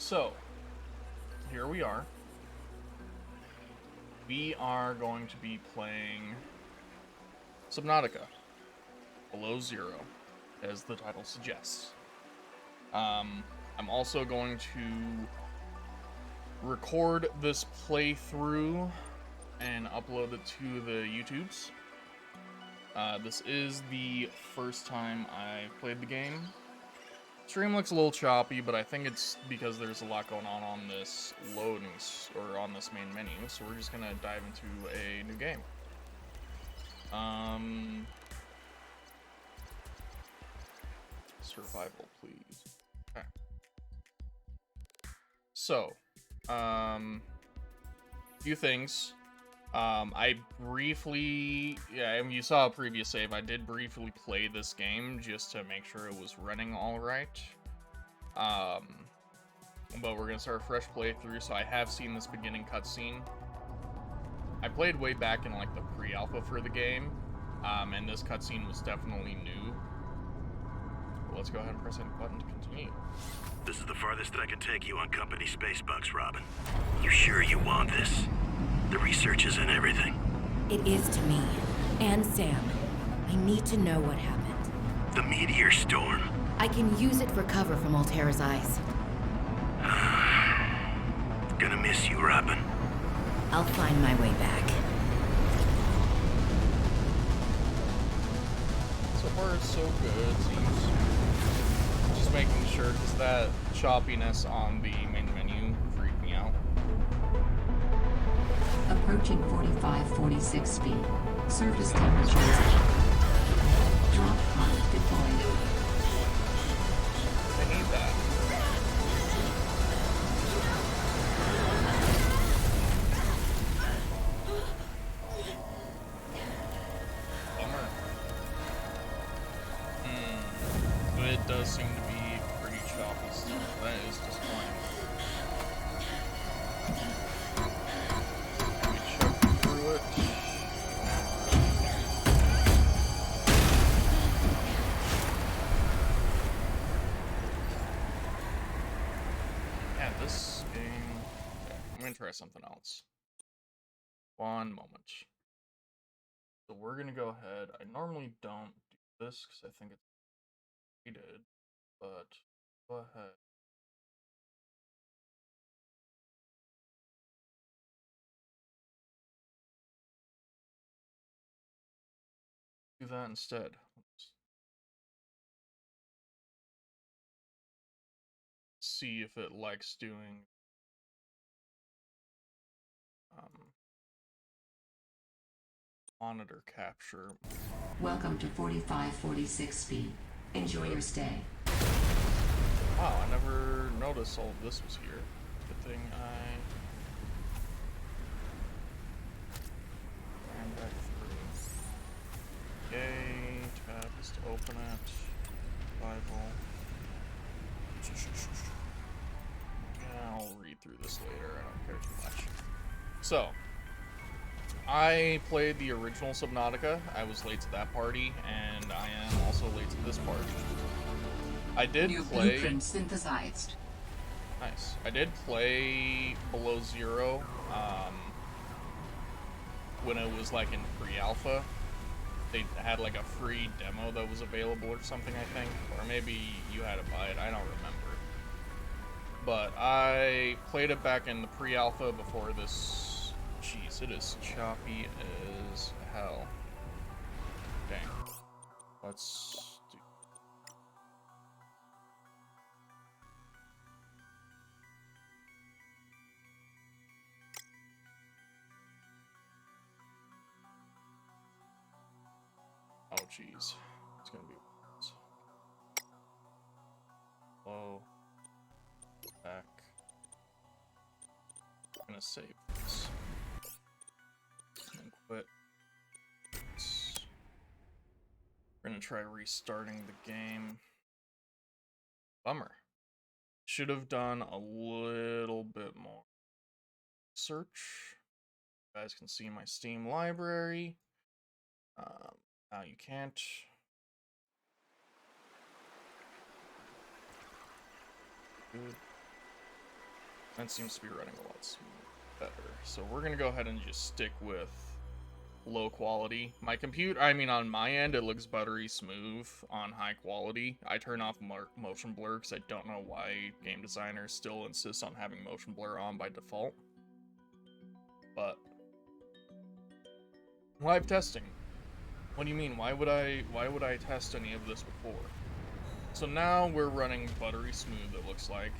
So, here we are. We are going to be playing Subnautica, Below Zero, as the title suggests. I'm also going to record this playthrough and upload it to the YouTubes. This is the first time I've played the game. Stream looks a little choppy, but I think it's because there's a lot going on this loading, or on this main menu, so we're just gonna dive into a new game. Survival, please. Okay. So, few things. I briefly, you saw a previous save, I did briefly play this game just to make sure it was running alright. But we're gonna start a fresh playthrough, so I have seen this beginning cutscene. I played way back in like the pre-alpha for the game, and this cutscene was definitely new. Well, let's go ahead and press any button to continue. This is the farthest that I can take you on company space bucks, Robin. You sure you want this? The research is in everything. It is to me. And Sam. I need to know what happened. The meteor storm. I can use it for cover from Altera's eyes. Gonna miss you, Robin. I'll find my way back. So far, it's so good, it seems. Just making sure, because that choppiness on the main menu freaked me out. Approaching 45-46 speed. Surface temperatures. Drop pod deployed. I need that. Bummer. It does seem to be pretty choppy still. That is disappointing. We check through it. Yeah, this game... Okay, I'm gonna try something else. One moment. So we're gonna go ahead. I normally don't do this because I think it's did, but go ahead. Do that instead. Let's see if it likes doing monitor capture. Welcome to 45-46 speed. Enjoy your stay. Wow, I never noticed all of this was here. Good thing I ran back through. Yay, tab is to open it. Survival. Yeah, I'll read through this later, I don't care too much. So, I played the original Subnautica. I was late to that party, and I am also late to this part. I did play... Blueprint synthesized. Nice. I did play Below Zero, when it was like in pre-alpha. They had like a free demo that was available or something, I think. Or maybe you had to buy it, I don't remember. But I played it back in the pre-alpha before this. Jeez, it is choppy as hell. Dang. Let's do... Oh, jeez. It's gonna be... Low. Back. I'm gonna save this. And quit. We're gonna try restarting the game. Bummer. Should have done a little bit more search. You guys can see my Steam library. Now you can't. Good. That seems to be running a lot better. So we're gonna go ahead and just stick with low quality. My computer, I mean on my end, it looks buttery smooth on high quality. I turn off motion blur because I don't know why game designers still insist on having motion blur on by default. But live testing. What do you mean? Why would I test any of this before? So now we're running buttery smooth, it looks like.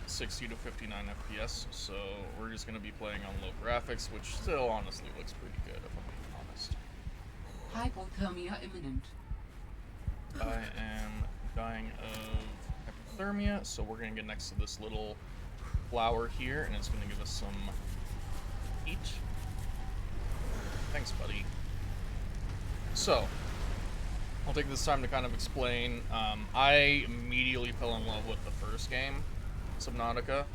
60 to 59 FPS, so we're just going to be playing on low graphics, which still honestly looks pretty good, if I'm being honest. Hypothermia imminent. I am dying of hypothermia, so we're going to get next to this little flower here, and it's going to give us some heat. Thanks, buddy. So, I'll take this time to kind of explain. I immediately fell in love with the first game, Subnautica,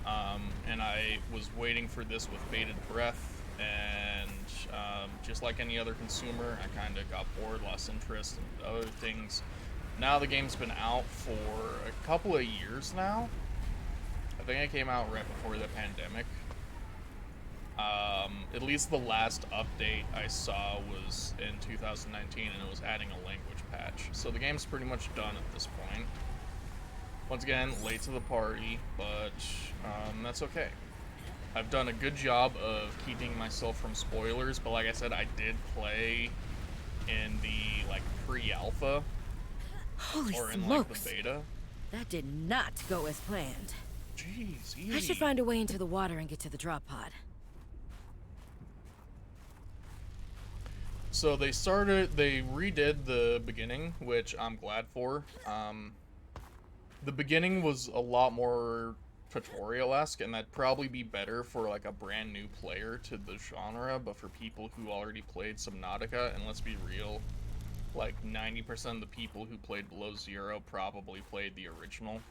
and I was waiting for this with bated breath, and just like any other consumer, I kind of got bored, lost interest in other things. Now the game's been out for a couple of years now. I think it came out right before the pandemic. At least the last update I saw was in 2019, and it was adding a language patch. So the game's pretty much done at this point. Once again, late to the party, but that's okay. I've done a good job of keeping myself from spoilers, but like I said, I did play in the like pre-alpha Holy or in smokes! like the beta. That did not go as planned. Jeez, easy. I should find a way into the water and get to the drop pod. So they redid the beginning, which I'm glad for. The beginning was a lot more tutorial-esque, and that'd probably be better for like a brand new player to the genre, but for people who already played Subnautica, and let's be real, like 90% of the people who played Below Zero probably played the original.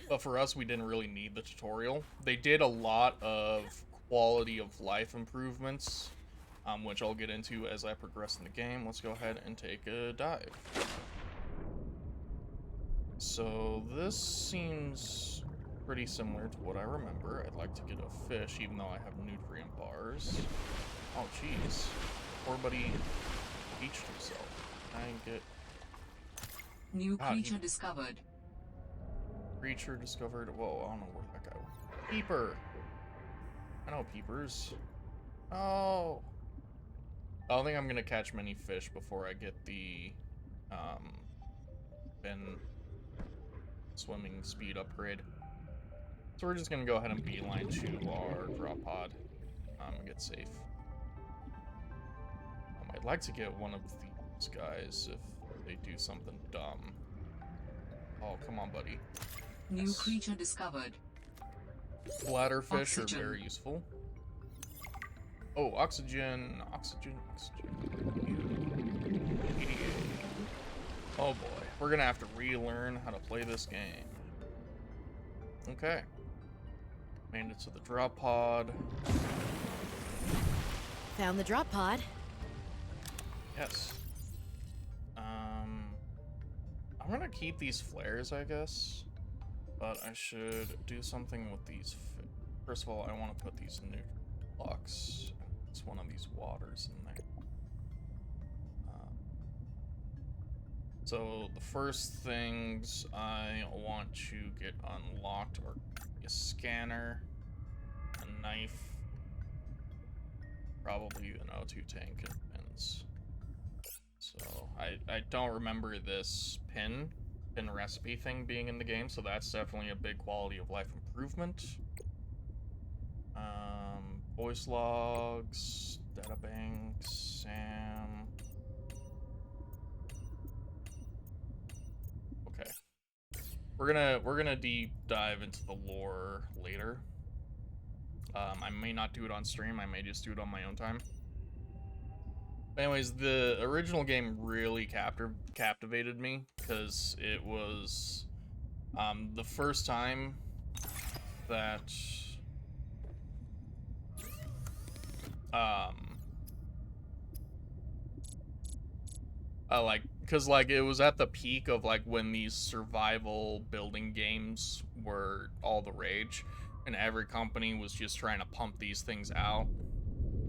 But for us, we didn't really need the tutorial. They did a lot of quality of life improvements, which I'll get into as I progress in the game. Let's go ahead and take a dive. So this seems pretty similar to what I remember. I'd like to get a fish, even though I have nutrient bars. Oh, jeez. Poor buddy beached himself. I get... New creature discovered. Creature discovered. Whoa, I don't know where that guy was. Peeper! I know peepers. Oh! I don't think I'm gonna catch many fish before I get the fin swimming speed upgrade. So we're just gonna go ahead and beeline to our drop pod and get safe. I'd like to get one of these guys if they do something dumb. Oh, come on, buddy. New creature discovered. Bladderfish Oxygen. are very useful. Oh, oxygen. EDA. Oh boy, we're gonna have to relearn how to play this game. Okay. Made it to the drop pod. Found the drop pod. Yes. I'm gonna keep these flares, I guess. But I should do something with these. First of all, I want to put these new blocks. It's one of these waters in there. So the first things I want to get unlocked are a scanner, a knife, probably an O2 tank, and pins. So I don't remember this pin recipe thing being in the game, so that's definitely a big quality of life improvement. Voice logs, databanks, Sam. Okay. We're gonna deep dive into the lore later. I may not do it on stream, I may just do it on my own time. Anyways, the original game really captivated me because it was the first time that Like, because like it was at the peak of like when these survival building games were all the rage, and every company was just trying to pump these things out.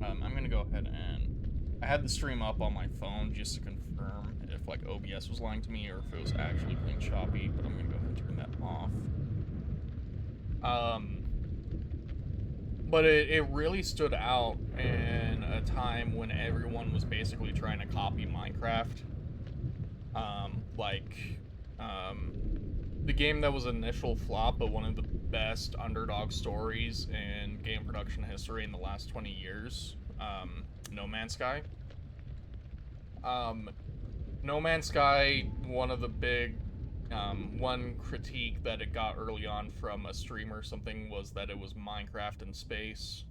I'm gonna go ahead and I had the stream up on my phone just to confirm if like OBS was lying to me or if it was actually being choppy, but I'm gonna go ahead and turn that off. But it really stood out in a time when everyone was basically trying to copy Minecraft. Like, the game that was an initial flop, but one of the best underdog stories in game production history in the last 20 years, No Man's Sky. No Man's Sky, one of the big, one critique that it got early on from a streamer or something was that it was Minecraft in space.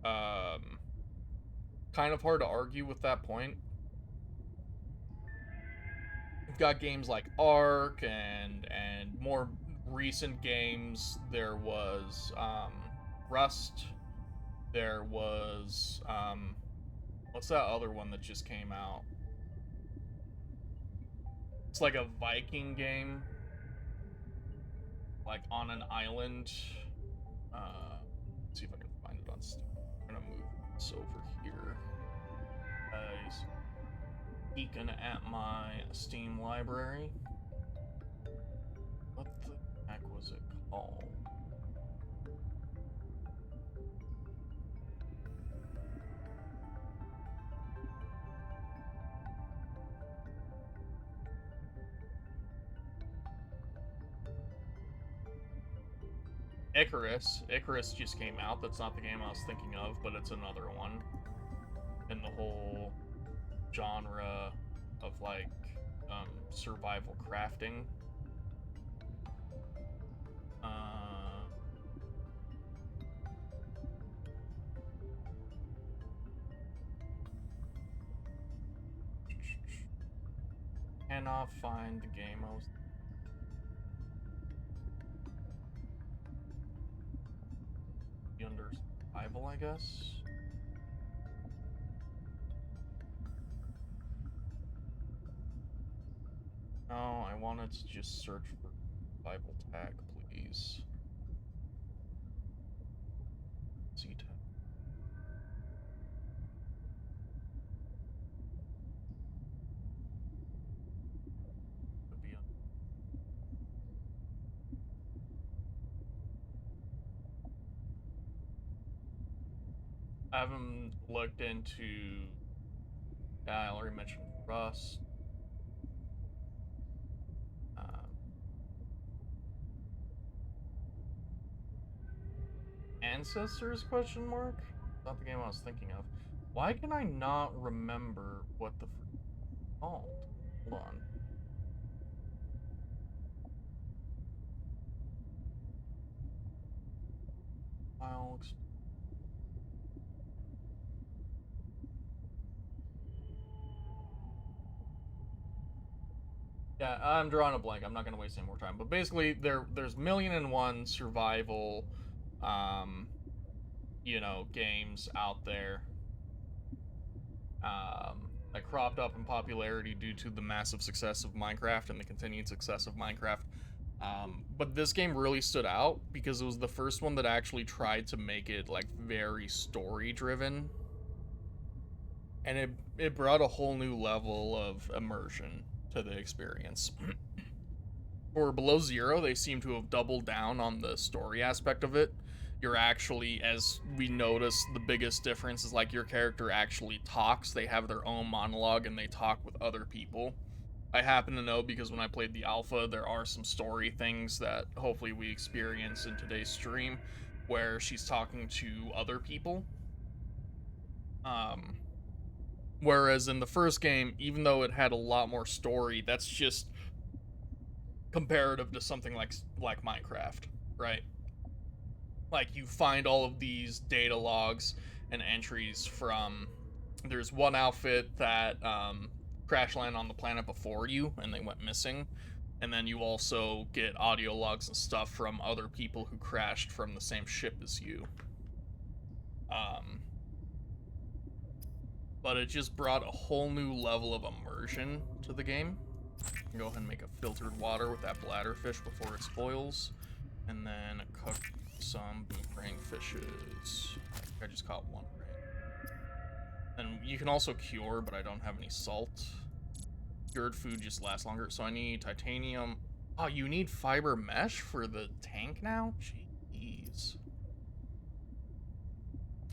Kind of hard to argue with that point. We've got games like Ark and more recent games. There was Rust. There was what's that other one that just came out? It's like a Viking game, like on an island. Let's see if I can find it on Steam. I'm gonna move this over here. Guys, peeking at my Steam library. What the heck was it called? Icarus. Icarus just came out. That's not the game I was thinking of, but it's another one in the whole genre of like survival crafting. Cannot find the game I was. Under survival, I guess. No, I wanted to just search for survival tag, please. Z tag. Could be I haven't looked into. I already mentioned Rust. Ancestors? Question mark. Not the game I was thinking of. Why can I not remember what the called? Hold on. File. Yeah, I'm drawing a blank. I'm not gonna waste any more time. But basically, there's 1,000,001 survival, you know, games out there. That cropped up in popularity due to the massive success of Minecraft and the continued success of Minecraft. But this game really stood out because it was the first one that actually tried to make it like very story driven. And it brought a whole new level of immersion to the experience. For Below Zero, they seem to have doubled down on the story aspect of it. You're actually, as we notice, the biggest difference is like your character actually talks. They have their own monologue and they talk with other people. I happen to know because when I played the alpha, there are some story things that hopefully we experience in today's stream where she's talking to other people. Whereas in the first game, even though it had a lot more story, that's just comparative to something like Minecraft, right? Like you find all of these data logs and entries from. There's one outfit that crash landed on the planet before you, and they went missing. And then you also get audio logs and stuff from other people who crashed from the same ship as you. but it just brought a whole new level of immersion to the game. Go ahead and make a filtered water with that bladderfish before it spoils, and then cook some boomerang fishes. I just caught one, right? And you can also cure, but I don't have any salt. Cured food just lasts longer, so I need titanium. Oh, you need fiber mesh for the tank now? Jeez.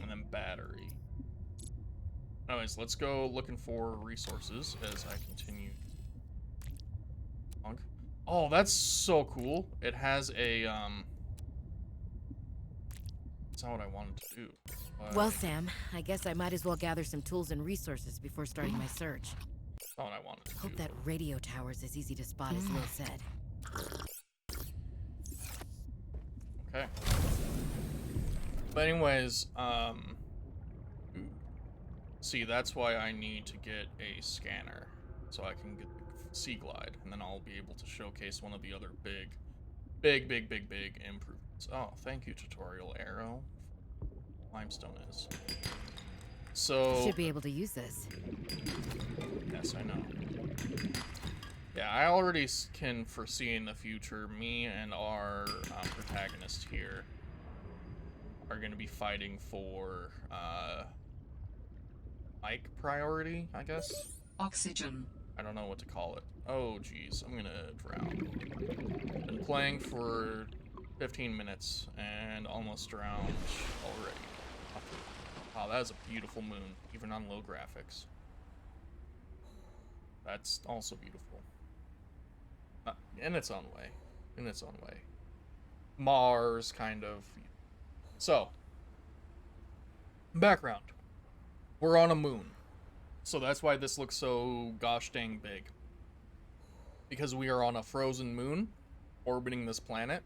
And then battery. Anyways, let's go looking for resources as I continue. Oh, that's so cool. It has a, That's not what I wanted to do. But Well, Sam, I guess I might as well gather some tools and resources before starting my search. that's not what I wanted to Hope do. that radio tower's as easy to spot as Lil said. Okay. But anyways, see, that's why I need to get a scanner, so I can get the Sea Glide, and then I'll be able to showcase one of the other big improvements. Oh, thank you, tutorial arrow. Limestone is. So Should be able to use this. yes, I know. Yeah, I already can foresee in the future, me and our protagonist here are going to be fighting for mic priority, I guess. Oxygen. I don't know what to call it. Oh, geez, I'm gonna drown. Been playing for 15 minutes and almost drowned already. Wow, that is a beautiful moon, even on low graphics. That's also beautiful. In its own way. In its own way. Mars, kind of. So, background. We're on a moon. So that's why this looks so gosh dang big. Because we are on a frozen moon, orbiting this planet.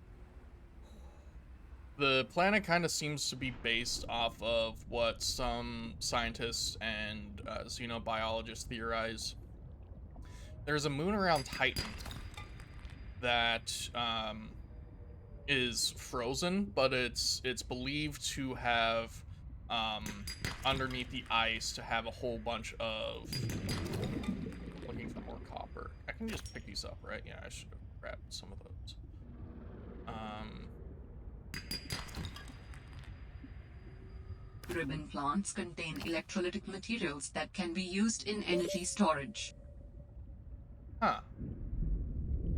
The planet kind of seems to be based off of what some scientists and xenobiologists theorize. There's a moon around Titan that is frozen, but it's believed to have underneath the ice to have a whole bunch of. Looking for more copper. I can just pick these up, right? Yeah, I should have grabbed some of those. Ribbon plants contain electrolytic materials that can be used in energy storage. Huh.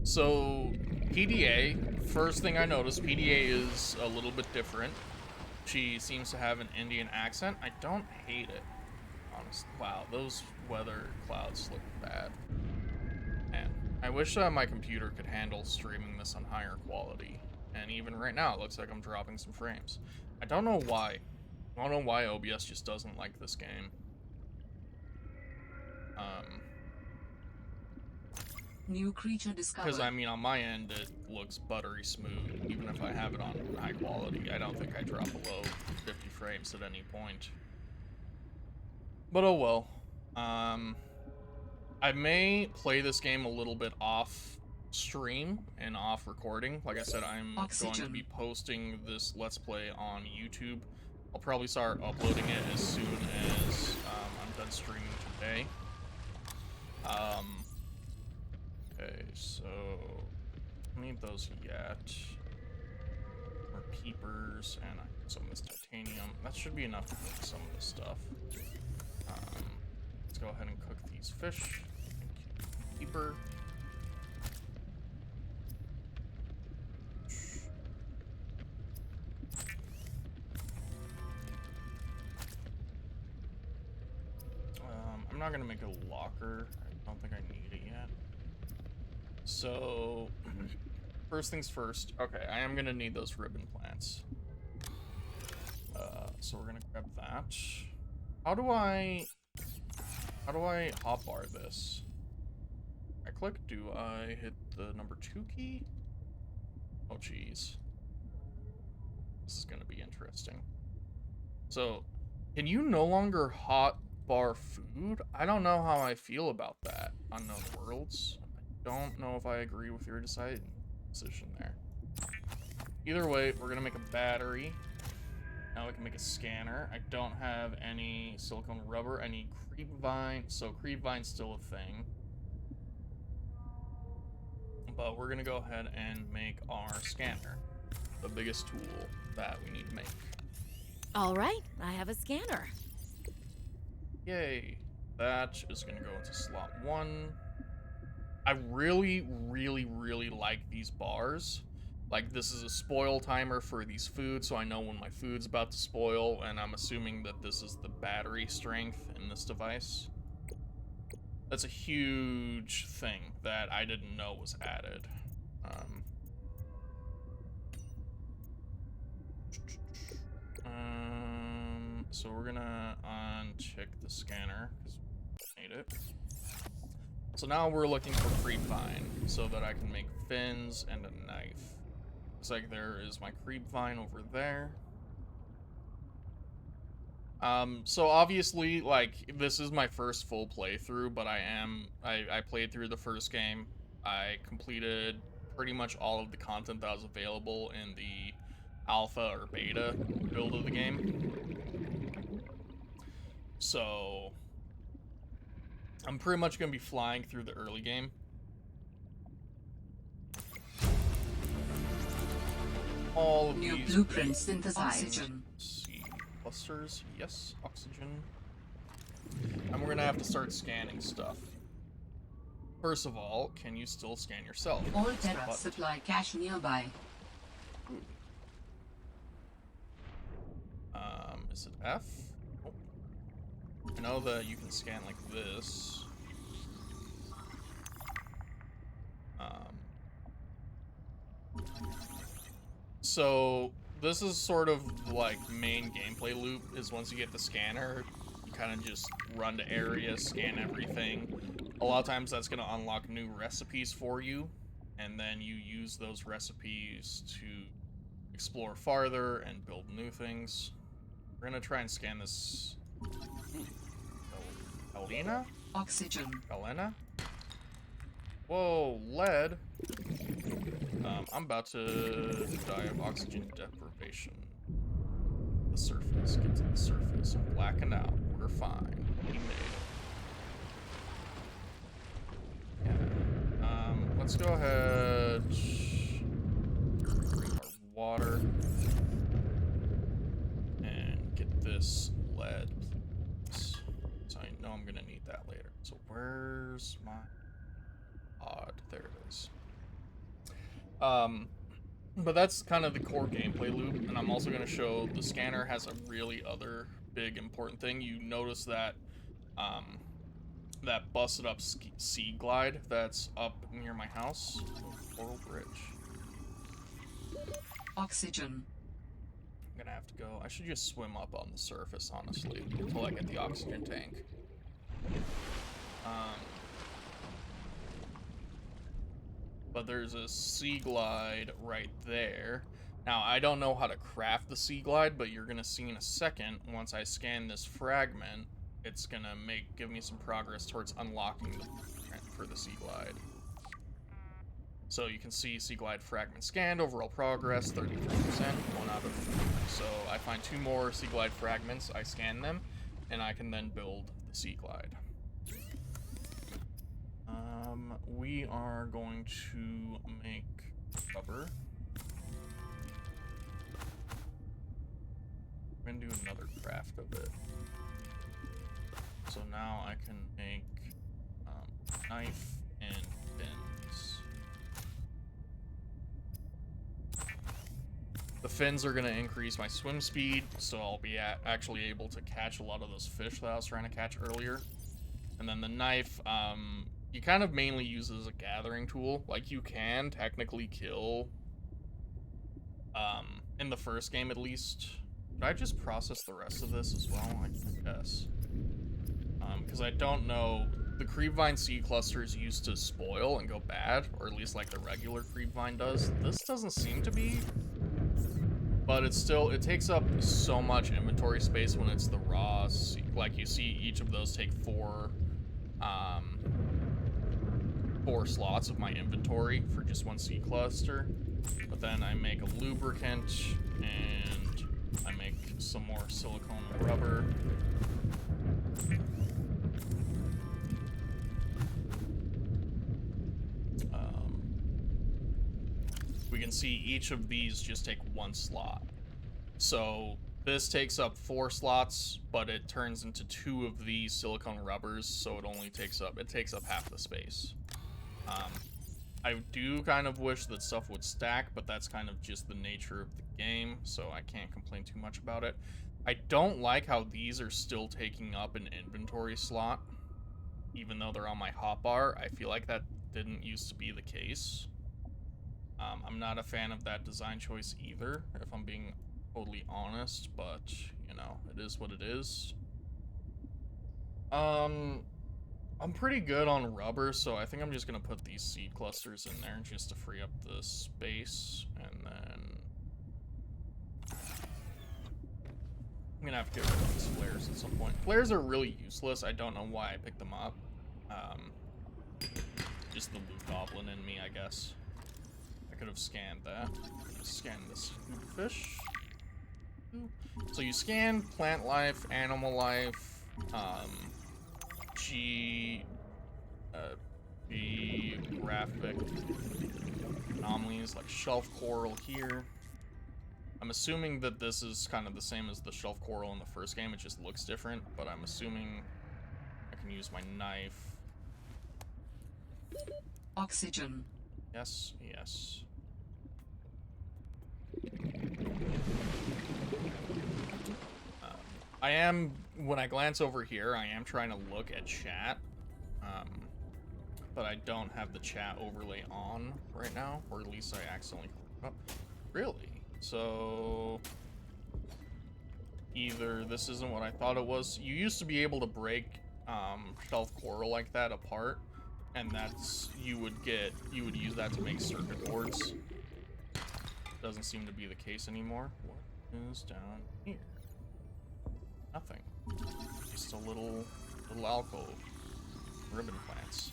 So, PDA, first thing I noticed, PDA is a little bit different. She seems to have an Indian accent. I don't hate it. Honestly. Wow, those weather clouds look bad. Man, I wish my computer could handle streaming this on higher quality. And even right now, it looks like I'm dropping some frames. I don't know why. I don't know why OBS just doesn't like this game. New creature discovered. Because, I mean, on my end, it looks buttery smooth, even if I have it on high quality. I don't think I drop below 50 frames at any point. But oh well. I may play this game a little bit off stream and off recording. Like I said, I'm going to be posting this Let's Play on YouTube. I'll probably start uploading it as soon as I'm done streaming today. Okay, so I don't need those yet. More peepers and some of this titanium. That should be enough to cook some of this stuff. Let's go ahead and cook these fish. Peeper. I'm not gonna make a locker. I don't think I need it yet. So, first things first. Okay, I am gonna need those ribbon plants. So we're gonna grab that. How do I hotbar this? I click. Do I hit the number 2 key? Oh, jeez. This is gonna be interesting. So, can you no longer hotbar food? I don't know how I feel about that. Unknown Worlds. I don't know if I agree with your decision there. Either way, we're gonna make a battery. Now we can make a scanner. I don't have any silicone rubber. I need creep vine, so creep vine's still a thing. But we're gonna go ahead and make our scanner, the biggest tool that we need to make. All right, I have a scanner. Yay. That is gonna go into slot 1. I really, really, really like these bars. Like, this is a spoil timer for these foods, so I know when my food's about to spoil, and I'm assuming that this is the battery strength in this device. That's a huge thing that I didn't know was added. So we're gonna uncheck the scanner, because we need it. So now we're looking for creep vine, so that I can make fins and a knife. Looks like there is my creep vine over there. So obviously, like, this is my first full playthrough, but I played through the first game. I completed pretty much all of the content that was available in the alpha or beta build of the game. So I'm pretty much going to be flying through the early game. All of New these blueprint synthesized. Oxygen. seed clusters, yes, oxygen. And we're gonna have to start scanning stuff. First of all, can you still scan yourself? All Terra supply cache nearby. Is it F? Oh. I know that you can scan like this. So this is sort of like main gameplay loop, is once you get the scanner, you kind of just run to areas, scan everything. A lot of times that's going to unlock new recipes for you, and then you use those recipes to explore farther and build new things. We're going to try and scan this. Elena? Oxygen. Elena? Whoa, lead. I'm about to die of oxygen deprivation. The surface. Get to the surface. I'm blacking out. We're fine. We made it. Yeah. Let's go ahead. Bring our water. And get this lead. So I know I'm gonna need that later. So where's my odd? There it is. But that's kind of the core gameplay loop, and I'm also going to show the scanner has a really other big important thing. You notice that that busted up sea glide that's up near my house. Coral Bridge. Oxygen. I'm gonna have to go. I should just swim up on the surface, honestly, until I get the oxygen tank. But there's a sea glide right there. Now, I don't know how to craft the sea glide, but you're gonna see in a second, once I scan this fragment, it's gonna give me some progress towards unlocking the blueprint for the sea glide. So you can see sea glide fragment scanned, overall progress 33%, 1 out of 3. So I find 2 more sea glide fragments, I scan them, and I can then build the sea glide. We are going to make rubber. We're gonna do another craft of it. So now I can make knife and fins. The fins are gonna increase my swim speed, so I'll be actually able to catch a lot of those fish that I was trying to catch earlier. And then the knife, you kind of mainly use as a gathering tool. Like, you can technically kill, in the first game at least. Did I just process the rest of this as well? I guess. Because I don't know, the creepvine seed clusters used to spoil and go bad, or at least like the regular creepvine does. This doesn't seem to be, but it's still, it takes up so much inventory space when it's the raw seed. Like, you see each of those take 4 slots of my inventory for just 1 seed cluster. But then I make a lubricant, and I make some more silicone rubber. We can see each of these just take 1 slot. So this takes up 4 slots, but it turns into 2 of these silicone rubbers, so it takes up half the space. I do kind of wish that stuff would stack, but that's kind of just the nature of the game, so I can't complain too much about it. I don't like how these are still taking up an inventory slot, even though they're on my hotbar. I feel like that didn't used to be the case. I'm not a fan of that design choice either, if I'm being totally honest, but, you know, it is what it is. I'm pretty good on rubber, so I think I'm just gonna put these seed clusters in there just to free up the space, and then I'm gonna have to get rid of these flares at some point. Flares are really useless. I don't know why I picked them up. Just the loot goblin in me, I guess. I could have scanned that. Scan this fish. So you scan plant life, animal life, geographic anomalies like shelf coral here. I'm assuming that this is kind of the same as the shelf coral in the first game. It just looks different, but I'm assuming I can use my knife. Oxygen. Yes, yes. When I glance over here, I am trying to look at chat, but I don't have the chat overlay on right now, or at least I accidentally, oh, really? So, either this isn't what I thought it was. You used to be able to break shelf coral like that apart, and you would use that to make circuit boards. Doesn't seem to be the case anymore. What is down here? Nothing. Just a little alcove. Ribbon plants.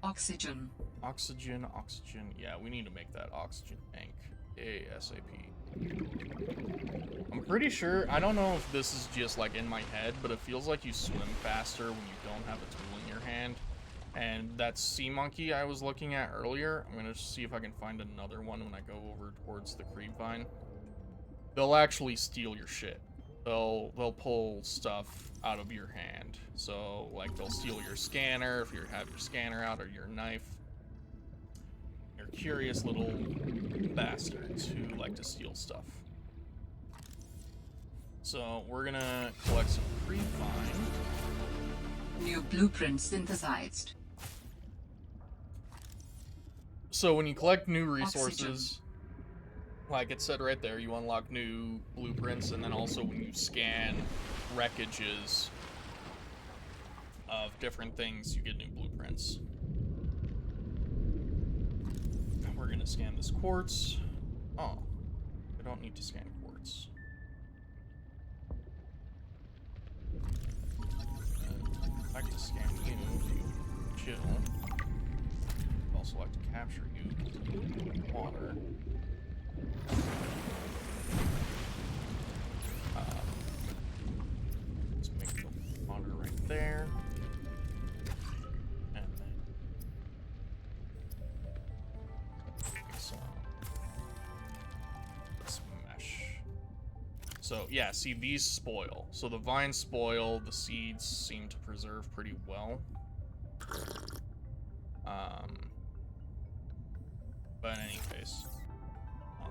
Oxygen. Oxygen. Yeah, we need to make that oxygen tank ASAP. I'm pretty sure, I don't know if this is just like in my head, but it feels like you swim faster when you don't have a tool in your hand. And that sea monkey I was looking at earlier, I'm gonna see if I can find another one when I go over towards the creep vine. They'll actually steal your shit. They'll pull stuff out of your hand. So, like, they'll steal your scanner if you have your scanner out, or your knife. They're curious little bastards who like to steal stuff. So, we're gonna collect some creep vine. New blueprint synthesized. So when you collect new resources, Oxygen. like it said right there, you unlock new blueprints, and then also when you scan wreckages of different things, you get new blueprints. We're gonna scan this quartz. Oh, I don't need to scan quartz. I'd like to scan you if you chill. I'd also like to capture you water. Let's make the water right there. And then some mesh. So yeah, see, these spoil. So the vines spoil, the seeds seem to preserve pretty well. But in any case,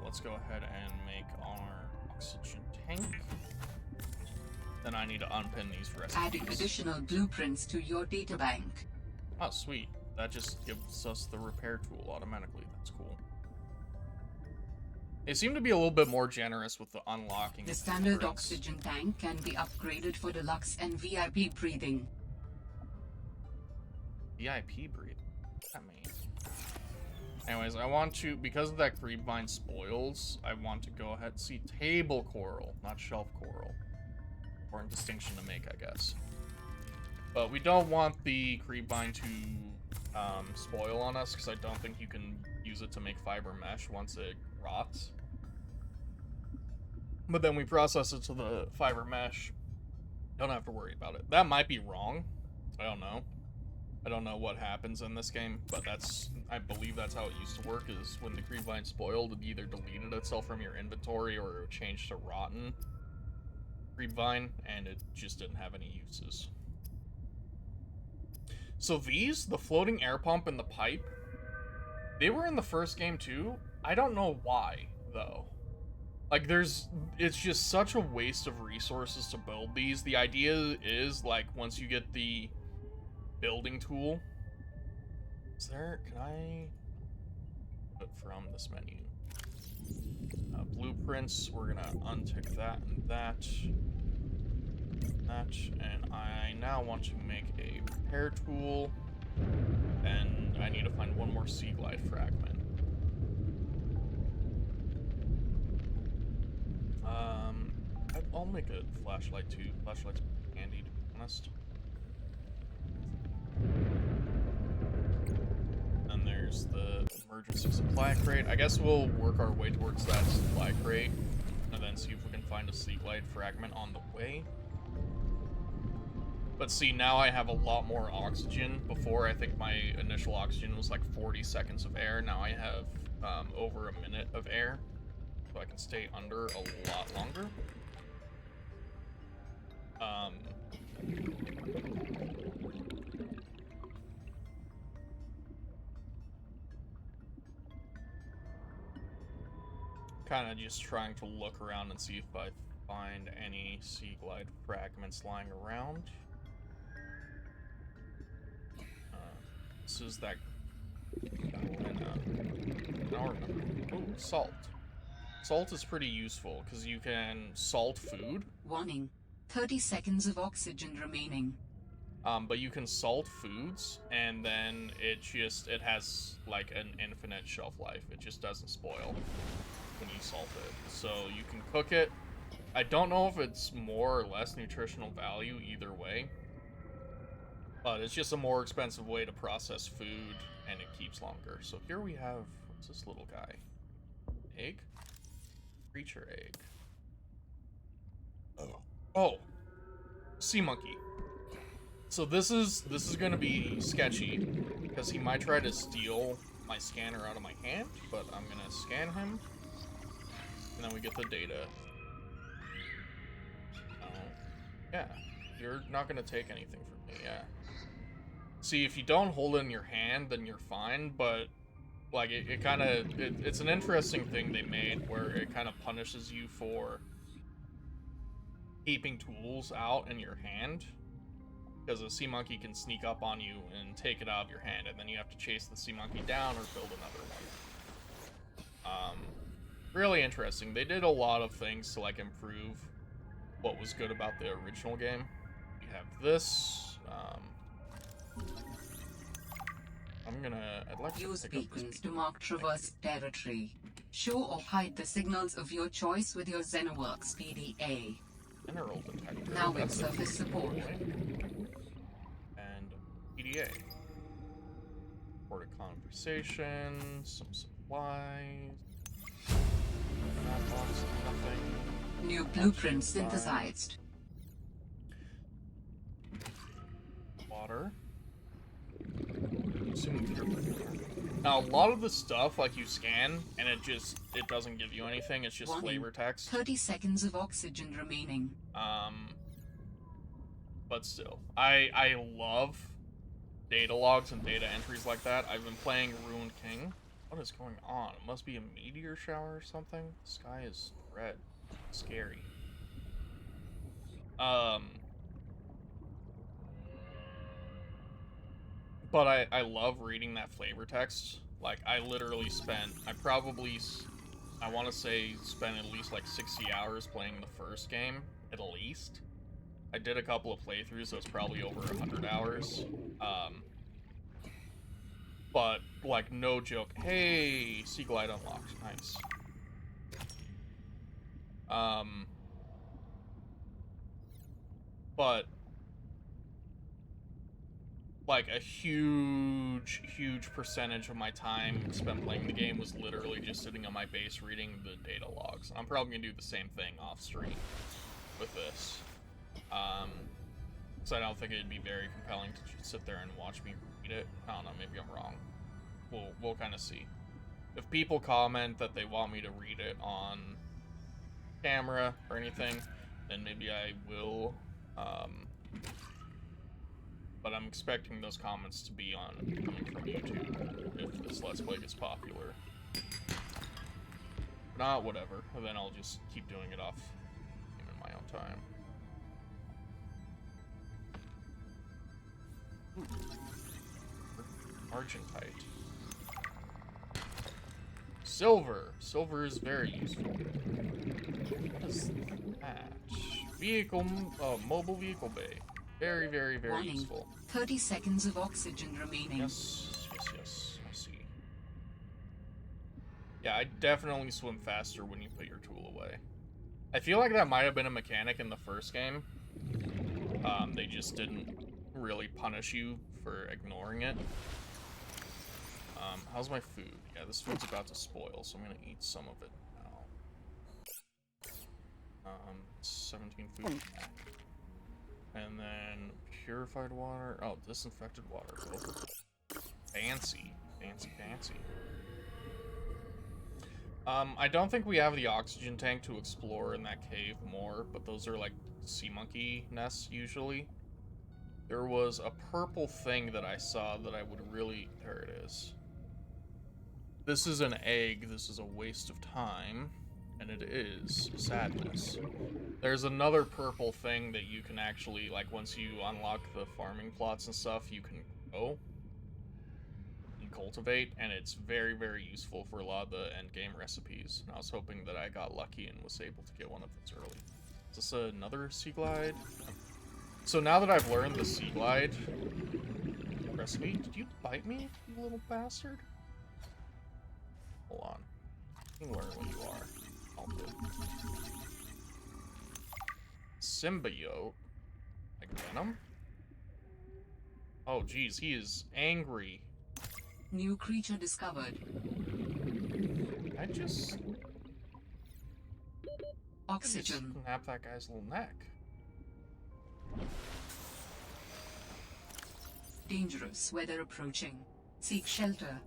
let's go ahead and make our oxygen tank. Then I need to unpin these recipes. Adding additional blueprints to your databank. Oh, sweet. That just gives us the repair tool automatically. That's cool. They seem to be a little bit more generous with the unlocking. The standard oxygen tank can be upgraded for deluxe and VIP breathing. VIP breathing? What does that mean? Anyways, I want to, because of that creep vine spoils, I want to go ahead and see table coral, not shelf coral. Important distinction to make, I guess. But we don't want the creep vine to spoil on us, because I don't think you can use it to make fiber mesh once it rots. but then we process it to the fiber mesh. Don't have to worry about it. That might be wrong. I don't know. I don't know what happens in this game, but I believe that's how it used to work, is when the creepvine spoiled, it either deleted itself from your inventory or it would change to rotten creepvine, and it just didn't have any uses. So these, the floating air pump and the pipe, they were in the first game too. I don't know why, though. Like, it's just such a waste of resources to build these. The idea is, like, once you get the building tool, can I put from this menu? Blueprints, we're gonna untick that and that, and I now want to make a repair tool, and I need to find one more sea glide fragment. I'll make a flashlight too. Flashlight's handy, to be honest. And there's the emergency supply crate. I guess we'll work our way towards that supply crate, and then see if we can find a sea glide fragment on the way. But see, now I have a lot more oxygen. Before, I think my initial oxygen was like 40 seconds of air. Now I have over a minute of air, so I can stay under a lot longer. Kind of just trying to look around and see if I find any sea glide fragments lying around. This is that. I don't remember. Oh, salt. Salt is pretty useful because you can salt food. Warning. 30 seconds of oxygen remaining. But you can salt foods, and then it has like an infinite shelf life. It just doesn't spoil when you salt it. So you can cook it. I don't know if it's more or less nutritional value either way, but it's just a more expensive way to process food, and it keeps longer. So here we have, what's this little guy? Egg? Creature egg. Oh, sea monkey. So this is gonna be sketchy because he might try to steal my scanner out of my hand, but I'm gonna scan him, and then we get the data. Yeah, you're not gonna take anything from me. Yeah. See, if you don't hold it in your hand, then you're fine. But like it's an interesting thing they made where it kind of punishes you for keeping tools out in your hand, because a sea monkey can sneak up on you and take it out of your hand, and then you have to chase the sea monkey down or build another one. Really interesting. They did a lot of things to like improve what was good about the original game. We have this. I'd like to Use pick up beacons this to mark traverse territory. Show or hide the signals of your choice with your Xenoworks PDA. mineral detector. Now with That's a surface support. And PDA. Report a conversation, some supplies. That box, nothing. New blueprint synthesized. Water. Now, a lot of the stuff, like, you scan, and it doesn't give you anything, it's just flavor text. 30 seconds of oxygen remaining. But still. I love data logs and data entries like that. I've been playing Ruined King. What is going on? It must be a meteor shower or something? The sky is red. Scary. But I love reading that flavor text. Like, I literally spent, I want to say, spent at least like 60 hours playing the first game, at least. I did a couple of playthroughs, so it's probably over 100 hours. But, like, no joke. Hey, Sea Glide unlocked. Nice. But like a huge percentage of my time spent playing the game was literally just sitting on my base reading the data logs. I'm probably gonna do the same thing off stream with this. So I don't think it'd be very compelling to just sit there and watch me read it. I don't know, maybe I'm wrong. We'll kind of see. If people comment that they want me to read it on camera or anything, then maybe I will. But I'm expecting those comments to be coming from YouTube if this Let's Play gets popular. If not, whatever. And then I'll just keep doing it off in my own time. Argentite. Silver. Silver is very useful. What is that? Vehicle, mobile vehicle bay. Very Warning. useful. 30 seconds of oxygen remaining. Yes. I see. Yeah, I definitely swim faster when you put your tool away. I feel like that might have been a mechanic in the first game. They just didn't really punish you for ignoring it. How's my food? Yeah, this food's about to spoil, so I'm gonna eat some of it now. 17 food. And then purified water. Oh, disinfected water. Fancy. I don't think we have the oxygen tank to explore in that cave more, but those are like sea monkey nests usually. There was a purple thing that I saw that I would really... There it is. This is an egg. This is a waste of time. And it is sadness. There's another purple thing that you can actually, like, once you unlock the farming plots and stuff, you can grow and cultivate, and it's very useful for a lot of the end game recipes. And I was hoping that I got lucky and was able to get one of those early. Is this another sea glide? So now that I've learned the sea glide recipe, did you bite me, you little bastard? Hold on. You can learn when you are. Symbiote? Like Venom? Oh geez, he is angry. New creature discovered. I just Oxygen. snap that guy's little neck. Dangerous weather approaching. Seek shelter.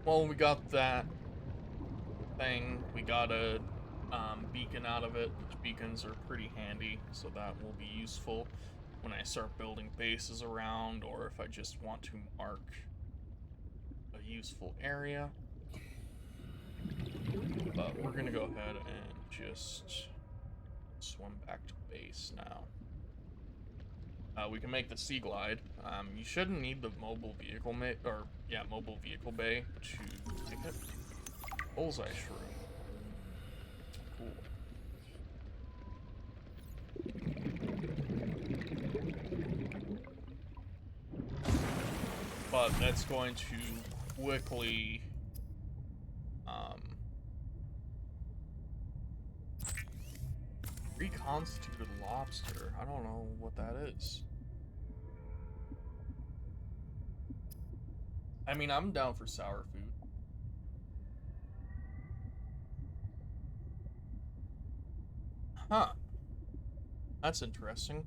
Well, we got that thing. We got a beacon out of it, which beacons are pretty handy, so that will be useful when I start building bases around, or if I just want to mark a useful area. But we're gonna go ahead and just swim back to base now. We can make the sea glide. You shouldn't need the mobile vehicle mobile vehicle bay to make it. Bullseye shroom. Cool. But that's going to quickly reconstituted lobster. I don't know what that is. I mean, I'm down for sour food. Huh. That's interesting.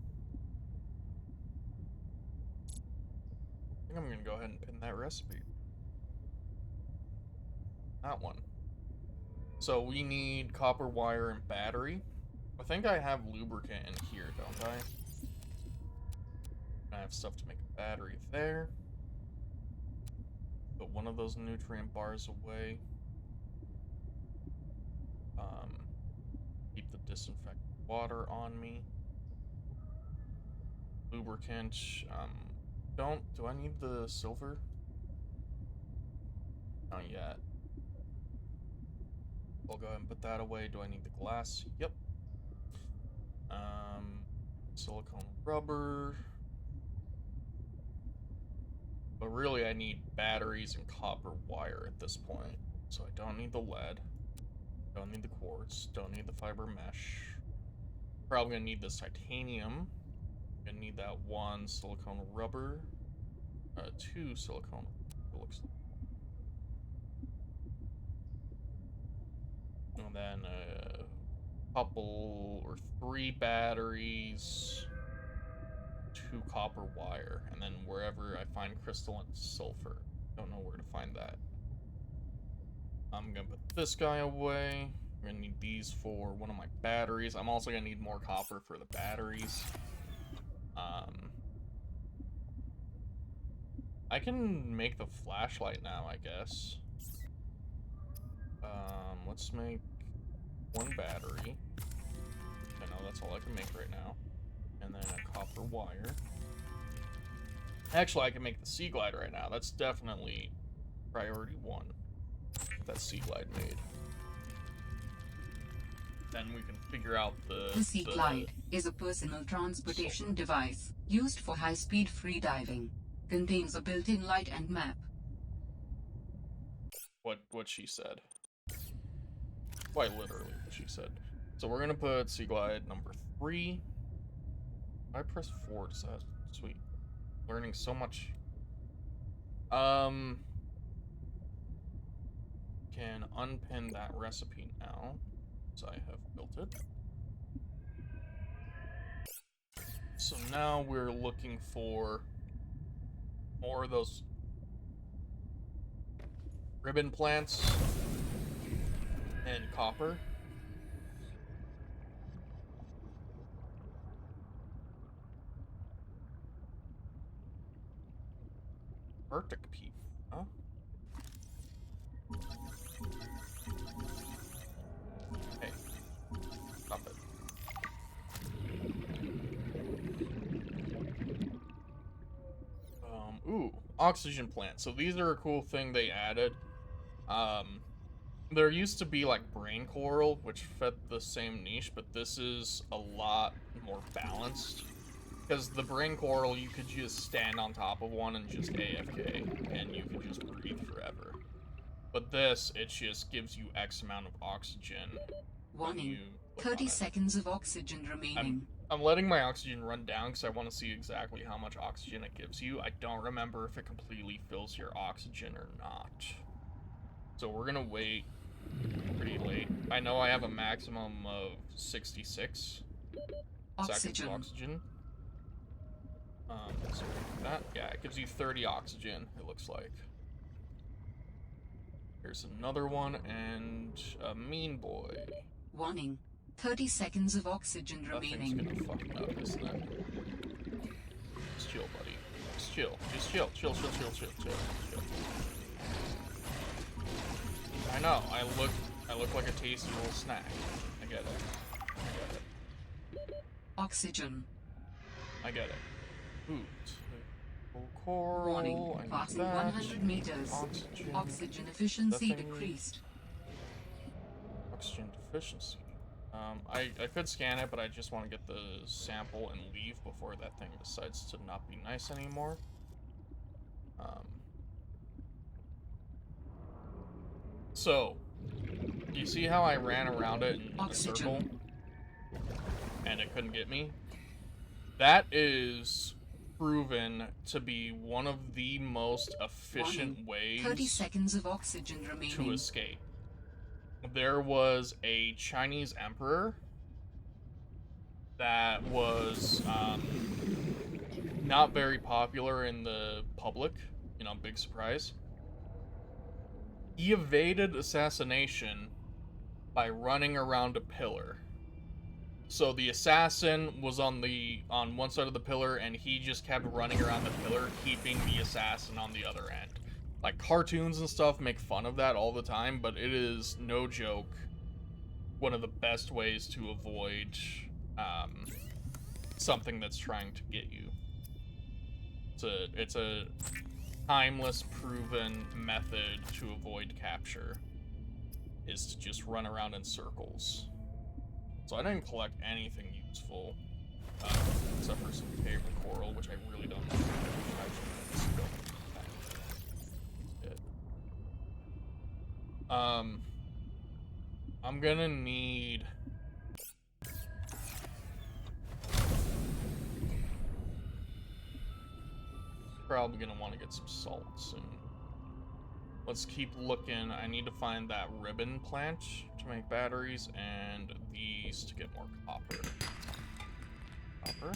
I think I'm gonna go ahead and pin that recipe. That one. So we need copper wire and battery. I think I have lubricant in here, don't I? I have stuff to make a battery there. Put one of those nutrient bars away. Keep the disinfectant water on me. Lubricant. Do I need the silver? Not yet. I'll go ahead and put that away. Do I need the glass? Yep. Silicone rubber. But really I need batteries and copper wire at this point. So I don't need the lead. Don't need the quartz. Don't need the fiber mesh. Probably gonna need this titanium. Gonna need that 1 silicone rubber. 2 silicone. It looks like. And then a couple or 3 batteries, 2 copper wire, and then wherever I find crystalline sulfur. Don't know where to find that. I'm gonna put this guy away. I'm gonna need these for one of my batteries. I'm also gonna need more copper for the batteries. I can make the flashlight now, I guess. Let's make 1 battery. I know that's all I can make right now. And then a copper wire. Actually, I can make the Sea Glide right now. That's definitely priority 1. Get that Sea Glide made. Then we can figure out The Sea Glide is a personal transportation device used for high-speed freediving. Contains a built-in light and map. What she said. Quite literally what she said. So we're gonna put Sea Glide number 3. I press 4, does that sweet. Learning so much. Can unpin that recipe now, so I have built it. So now we're looking for more of those ribbon plants and copper. Arctic peep, huh? Hey, stop it. Ooh, oxygen plant. So these are a cool thing they added. There used to be like brain coral, which fed the same niche, but this is a lot more balanced. Because the brain coral, you could just stand on top of one and just AFK, and you could just breathe forever. But this, it just gives you X amount of oxygen. Warning, 30 seconds of oxygen remaining. I'm letting my oxygen run down because I want to see exactly how much oxygen it gives you. I don't remember if it completely fills your oxygen or not. So we're going to wait pretty late. I know I have a maximum of 66 seconds of oxygen. So that, yeah, it gives you 30 oxygen, it looks like. Here's another one, and a mean boy. Warning, 30 seconds of oxygen remaining. That thing's gonna fuck me up, isn't it? Just chill, buddy. Just chill. Just chill. Chill. I know, I look like a tasty little snack. I get it. Oxygen. I get it. Food. Coral. Warning, passing 100 meters. Oxygen efficiency decreased. Oxygen deficiency. I could scan it, but I just want to get the sample and leave before that thing decides to not be nice anymore. So, you see how I ran around it in a circle? And it couldn't get me? That is proven to be one of the most efficient ways 30 seconds of oxygen remaining. to escape. There was a Chinese emperor that was not very popular in the public, you know, big surprise. He evaded assassination by running around a pillar. So the assassin was on one side of the pillar, and he just kept running around the pillar, keeping the assassin on the other end. Like, cartoons and stuff make fun of that all the time, but it is, no joke, one of the best ways to avoid something that's trying to get you. It's a timeless, proven method to avoid capture, is to just run around in circles. So I didn't collect anything useful, except for some paper coral, which I really don't know. I'm gonna need probably gonna want to get some salt soon. Let's keep looking. I need to find that ribbon plant to make batteries, and these to get more copper. Copper?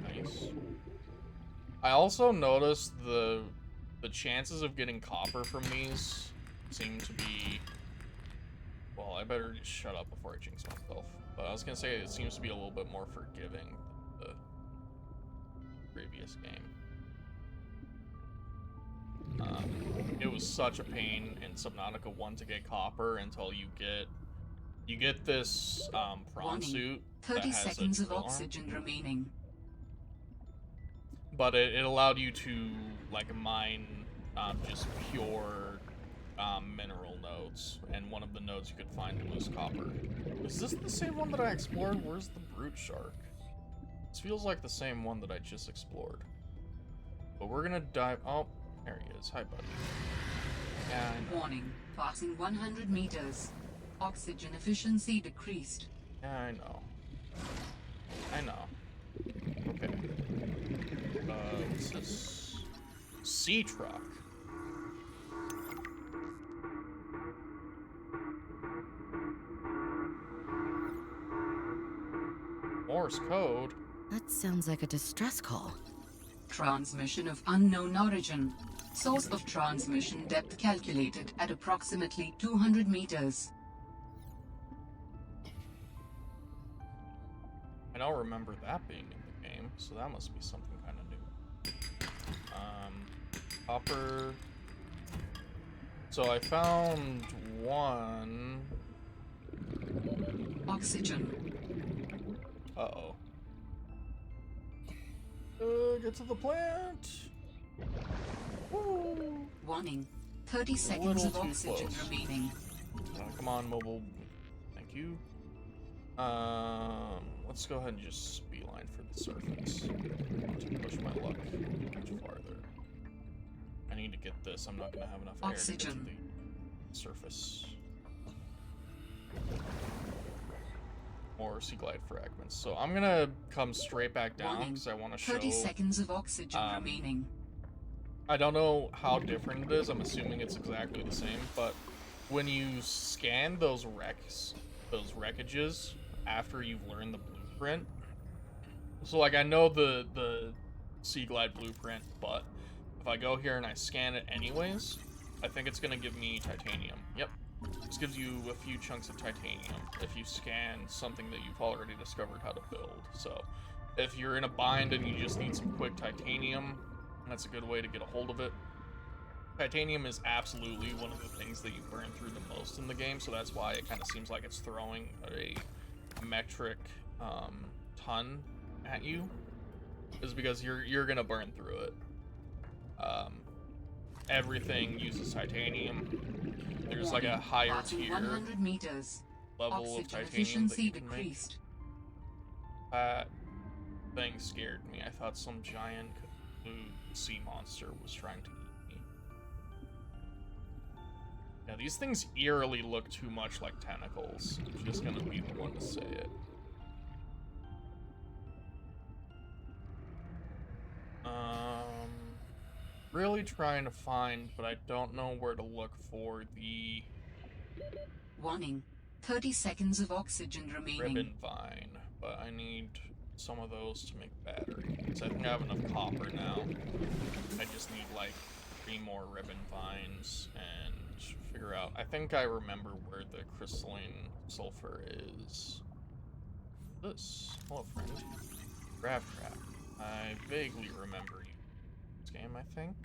Nice. I also noticed the chances of getting copper from these seem to be... Well, I better just shut up before I jinx myself. But I was gonna say it seems to be a little bit more forgiving than the previous game. It was such a pain in Subnautica 1 to get copper until you get this prawn suit. 30 seconds of oxygen remaining. But it allowed you to like mine just pure mineral nodes, and one of the nodes you could find was copper. Is this the same one that I explored? Where's the brute shark? This feels like the same one that I just explored. But we're gonna dive... Oh, there he is. Hi, buddy. Yeah, I know. Warning, passing 100 meters. Oxygen efficiency decreased. Yeah, I know. I know. Okay. What's this? Sea truck. Morse code? That sounds like a distress call. Transmission of unknown origin. Source of transmission depth calculated at approximately 200 meters. I don't remember that being in the game, so that must be something kind of new. Copper. So I found one. Oxygen. Uh-oh. Get to the plant. Woo. Warning, 30 seconds of too oxygen close. remaining. Come on, mobile. Thank you. Let's go ahead and just beeline for the surface. I want to push my luck much farther. I need to get this. I'm not gonna have enough air to get to the surface. More sea glide fragments. So I'm gonna come straight back down because I want to show. 30 seconds of oxygen remaining. I don't know how different it is. I'm assuming it's exactly the same, but when you scan those wreckages after you've learned the blueprint, so like I know the Sea Glide blueprint, but if I go here and I scan it anyways, I think it's gonna give me titanium. Yep, this gives you a few chunks of titanium if you scan something that you've already discovered how to build. So if you're in a bind and you just need some quick titanium, that's a good way to get a hold of it. Titanium is absolutely one of the things that you burn through the most in the game, so that's why it kind of seems like it's throwing a metric ton at you, is because you're gonna burn through it. Everything uses titanium. There's like a higher tier 100 meters. level of Oxygen titanium that efficiency you can make. decreased. That thing scared me. I thought some giant sea monster was trying to eat me. Yeah, these things eerily look too much like tentacles. I'm just gonna be the one to say it. Really trying to find, but I don't know where to look for the Warning, 30 seconds of oxygen remaining. ribbon vine, but I need some of those to make batteries. I think I have enough copper now. I just need like 3 more ribbon vines and figure out. I think I remember where the crystalline sulfur is. This. Hello, friend. Grav trap. I vaguely remember you. This game, I think.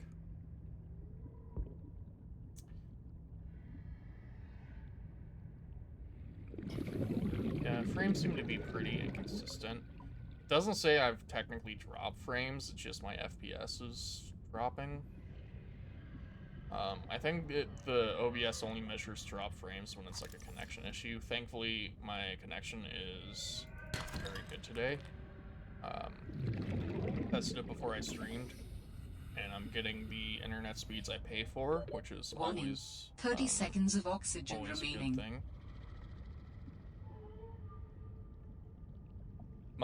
Yeah, frames seem to be pretty inconsistent. It doesn't say I've technically dropped frames, it's just my FPS is dropping. I think the OBS only measures drop frames when it's like a connection issue. Thankfully, my connection is very good today. Tested it before I streamed, and I'm getting the internet speeds I pay for, which is Warning, always 30 seconds of oxygen always a remaining. good thing.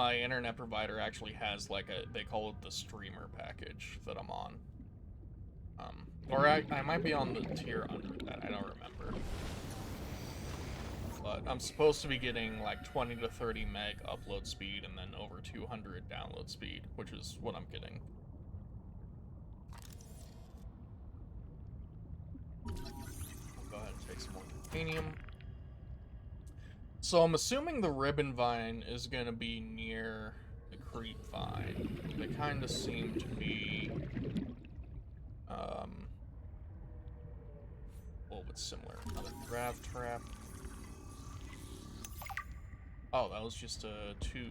my internet provider actually has like they call it the streamer package that I'm on. Or I might be on the tier under that, I don't remember. But I'm supposed to be getting like 20 to 30 meg upload speed and then over 200 download speed, which is what I'm getting. I'll go ahead and take some more titanium. So I'm assuming the ribbon vine is going to be near the creep vine. They kind of seem to be a little bit similar. Another grav trap. Oh, that was just a 2.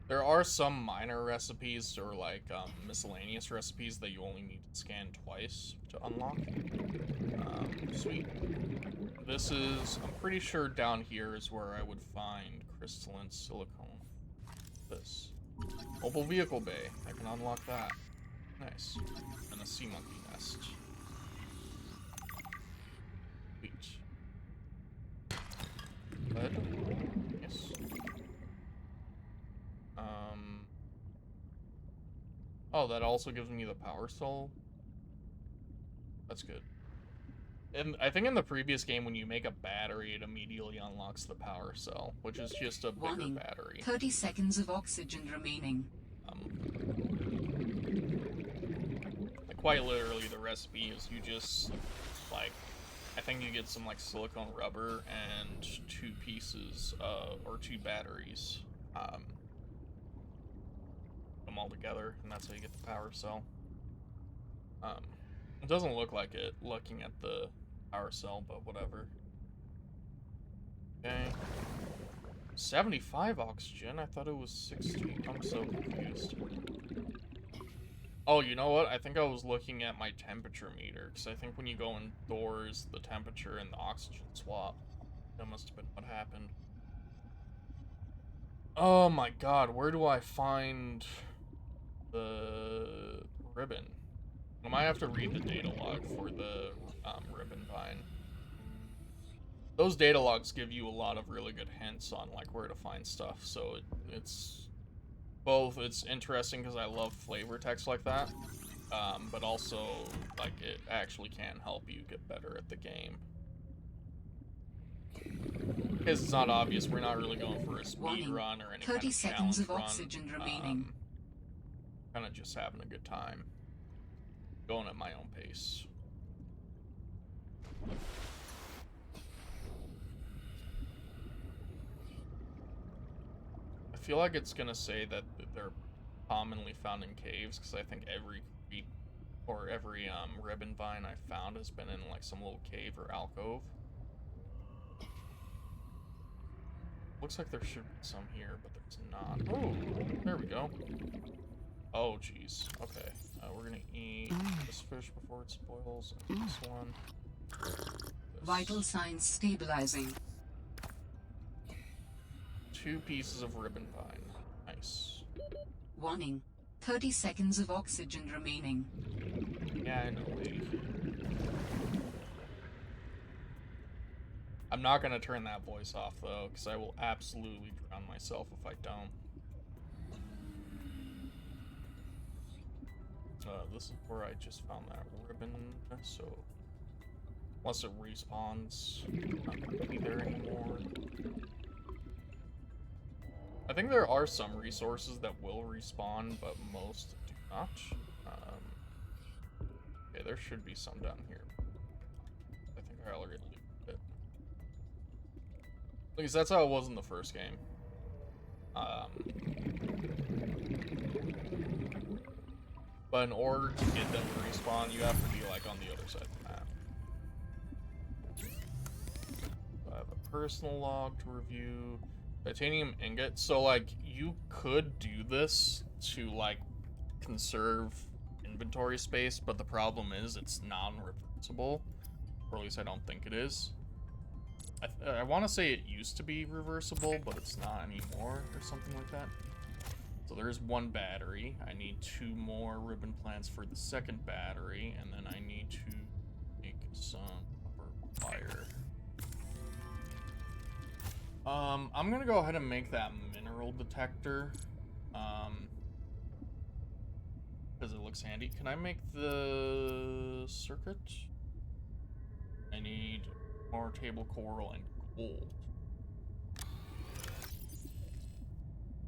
There are some minor recipes or like miscellaneous recipes that you only need to scan twice to unlock. Sweet. This is, I'm pretty sure down here is where I would find crystalline silicone. This. Mobile vehicle bay. I can unlock that. Nice. And a sea monkey nest. Sweet. Bed. Yes. Oh, that also gives me the power soul. That's good. And I think in the previous game, when you make a battery, it immediately unlocks the power cell, which is just a bigger battery. 30 seconds of oxygen remaining. Like quite literally, the recipe is you just, like, I think you get some, like, silicone rubber and 2 pieces, or 2 batteries. Put them all together, and that's how you get the power cell. It doesn't look like it, looking at the power cell, but whatever. Okay. 75 oxygen? I thought it was 60. I'm so confused. Oh, you know what? I think I was looking at my temperature meter, because I think when you go indoors, the temperature and the oxygen swap. That must have been what happened. Oh my god, where do I find the ribbon? I might have to read the data log for the ribbon vine. Those data logs give you a lot of really good hints on like where to find stuff, so it's interesting because I love flavor text like that, but also like it actually can help you get better at the game. Because it's not obvious, we're not really going for a speed run or any kind of challenge run. Oxygen remaining. Kind of just having a good time. Going at my own pace. I feel like it's gonna say that they're commonly found in caves, because I think every creep or every ribbon vine I found has been in like some little cave or alcove. Looks like there should be some here, but there's not. Oh, there we go. Oh, jeez. Okay. We're gonna eat this fish before it spoils. And this one. This. Vital signs stabilizing. 2 pieces of ribbon vine. Nice. Warning. 30 seconds of oxygen remaining. Yeah, I know, lady. I'm not gonna turn that voice off, though, because I will absolutely drown myself if I don't. This is where I just found that ribbon, so unless it respawns, I'm not gonna be there anymore. I think there are some resources that will respawn, but most do not. Okay, there should be some down here. I think I already looped it. At least that's how it was in the first game. But in order to get them to respawn, you have to be like on the other side of the map. So I have a personal log to review. Titanium ingot. So like you could do this to like conserve inventory space, but the problem is it's non-reversible. Or at least I don't think it is. I want to say it used to be reversible, but it's not anymore or something like that. So there's 1 battery. I need 2 more ribbon plants for the second battery, and then I need to make some fire. I'm gonna go ahead and make that mineral mineral detector. Because it looks handy. Can I make the circuit? I need more table coral and gold.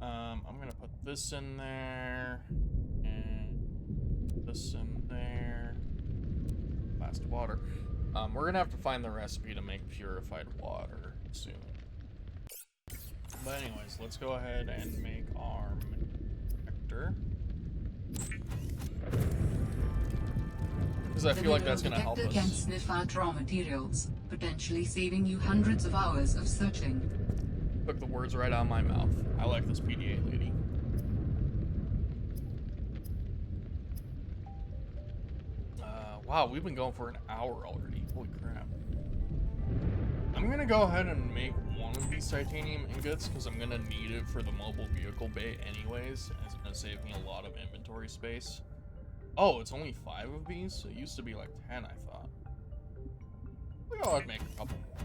I'm gonna put this in there, and this in there. Last water. We're gonna have to find the recipe to make purified water soon. But anyways, let's go ahead and make our detector. Because I feel like that's gonna help us. The detector can sniff out raw materials, potentially saving you hundreds of hours of searching. Took the words right out of my mouth. I like this PDA lady. Wow, we've been going for an hour already. Holy crap. I'm gonna go ahead and make one of these titanium ingots because I'm gonna need it for the mobile vehicle bay anyways, and it's gonna save me a lot of inventory space. Oh, it's only 5 of these? It used to be like 10, I thought. I'll go ahead and make a couple more.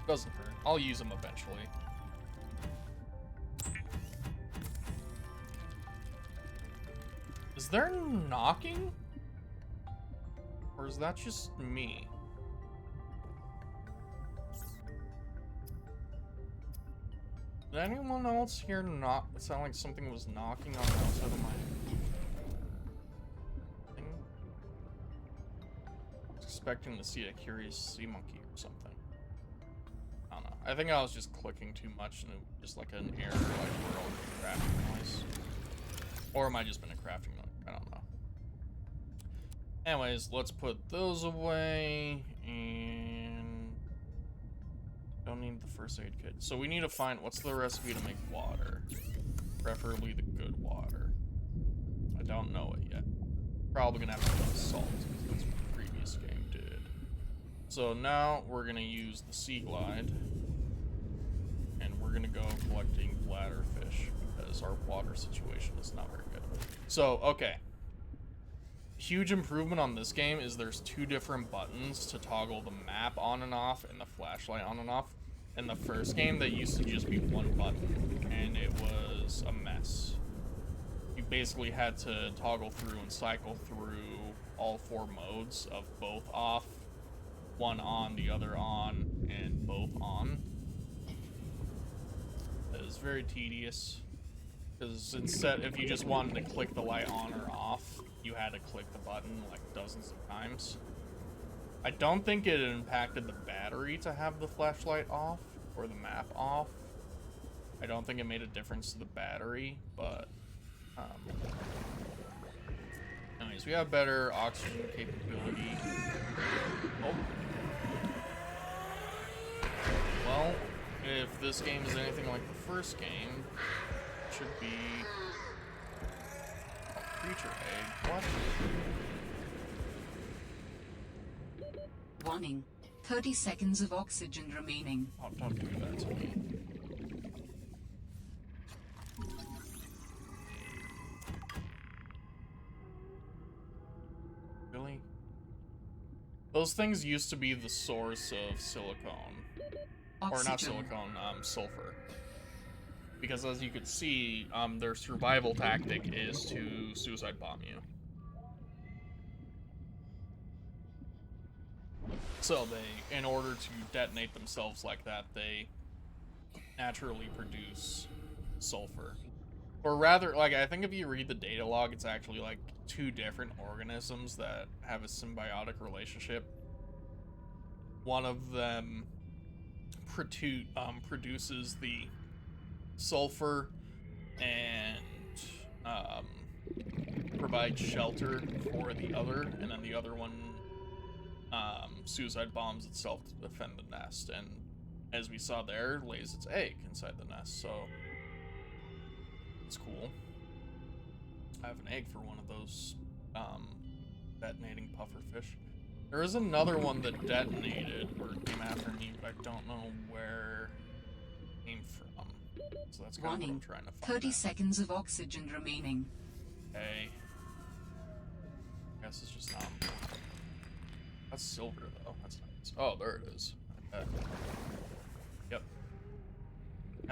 Doesn't hurt. I'll use them eventually. Is there knocking? Or is that just me? Did anyone else hear knock? It sounded like something was knocking on the outside of my thing. I was expecting to see a curious sea monkey or something. I don't know. I think I was just clicking too much and it was just like an error, like world crafting noise. Or am I just been a crafting noise? I don't know. Anyways, let's put those away, and don't need the first aid kit. So we need to find, what's the recipe to make water? Preferably the good water. I don't know it yet. Probably gonna have to put salt, because that's what the previous game did. So now we're gonna use the Sea Glide, and we're gonna go collecting bladderfish, because our water situation is not very good. So, okay. Huge improvement on this game is there's 2 different buttons to toggle the map on and off and the flashlight on and off. In the first game, they used to just be 1 button, and it was a mess. You basically had to toggle through and cycle through all 4 modes of both off, 1 on, the other on, and both on. It was very tedious, because instead, if you just wanted to click the light on or off, you had to click the button like dozens of times. I don't think it impacted the battery to have the flashlight off or the map off. I don't think it made a difference to the battery, but anyways, we have better oxygen capability. Oh. Well, if this game is anything like the first game, it should be creature egg. What? Warning. 30 seconds of oxygen remaining. Oh, don't do that to me. Really? Those things used to be the source of silicone. Or not silicone, sulfur. Because as you could see, their survival tactic is to suicide bomb you. So they, in order to detonate themselves like that, they naturally produce sulfur. Or rather, like, I think if you read the data log, it's actually like 2 different organisms that have a symbiotic relationship. One of them produces the sulfur and provides shelter for the other, and then the other one suicide bombs itself to defend the nest, and as we saw there, lays its egg inside the nest, so it's cool. I have an egg for one of those detonating pufferfish. There is another one that detonated or came after me, but I don't know where it came from. So that's kind of what I'm trying to find. 30 seconds of oxygen remaining. Okay. I guess it's just not. That's silver though. That's nice. Oh, there it is. Okay. Yep.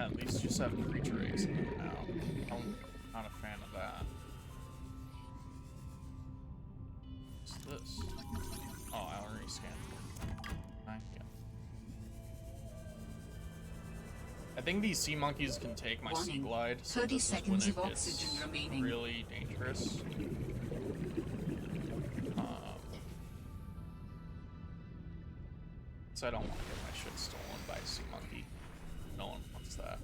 At least just have creature eggs in them now. I'm not a fan of that. What's this? Oh, I already scanned it. Yeah. I think these sea monkeys can take my sea Warning. glide, so 30 this is when seconds it of gets oxygen remaining. really dangerous. So I don't want to get my shit stolen by a sea monkey. No one wants that.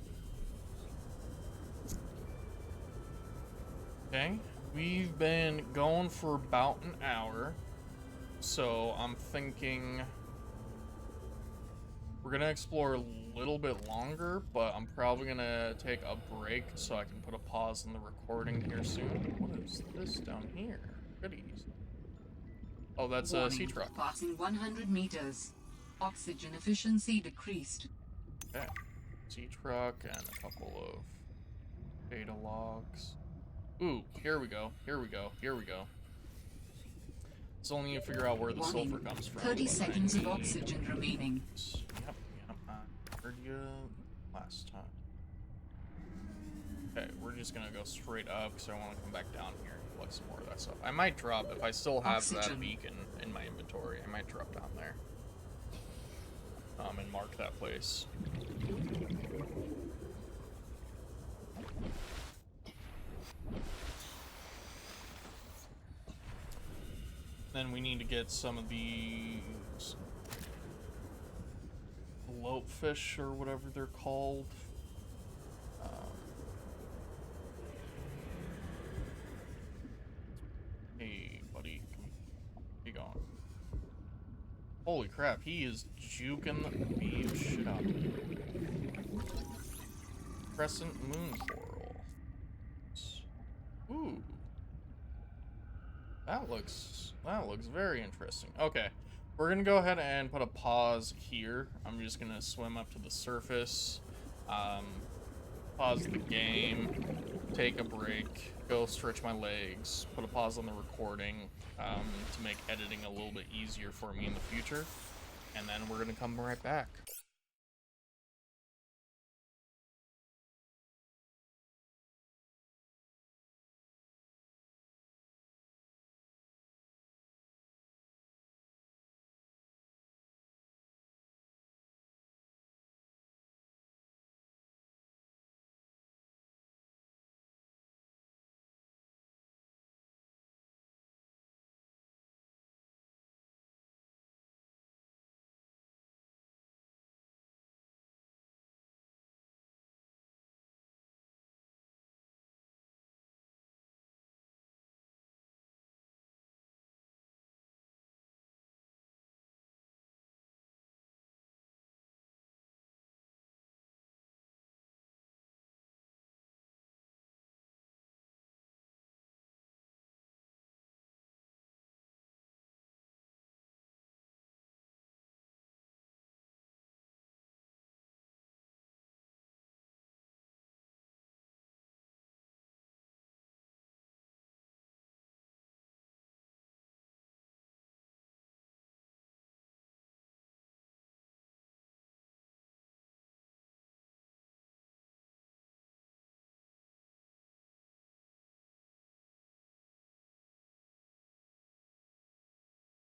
Okay, we've been going for about an hour, so I'm thinking we're gonna explore a little bit longer, but I'm probably gonna take a break so I can put a pause in the recording here soon. What is this down here? Goodies. Oh, that's a sea Warning. truck. Passing 100 meters. Oxygen efficiency decreased. Okay, sea truck and a couple of data logs. Ooh, here we go. Here we go. Here we go. Still need to figure out where the Warning. sulfur comes from. 30 but I seconds of need- oxygen remaining. Yep, I heard you last time. Okay, we're just gonna go straight up because I want to come back down here and collect some more of that stuff. I might drop, if I still have that Oxygen. beacon in my inventory, I might drop down there. And mark that place. Then we need to get some of these lopefish or whatever they're called. Hey, buddy, where you going? Holy crap, he is juking the beam shit out of me. Crescent moon coral. Ooh. That looks very interesting. Okay, we're gonna go ahead and put a pause here. I'm just gonna swim up to the surface, pause the game, take a break, go stretch my legs, put a pause on the recording to make editing a little bit easier for me in the future, and then we're gonna come right back.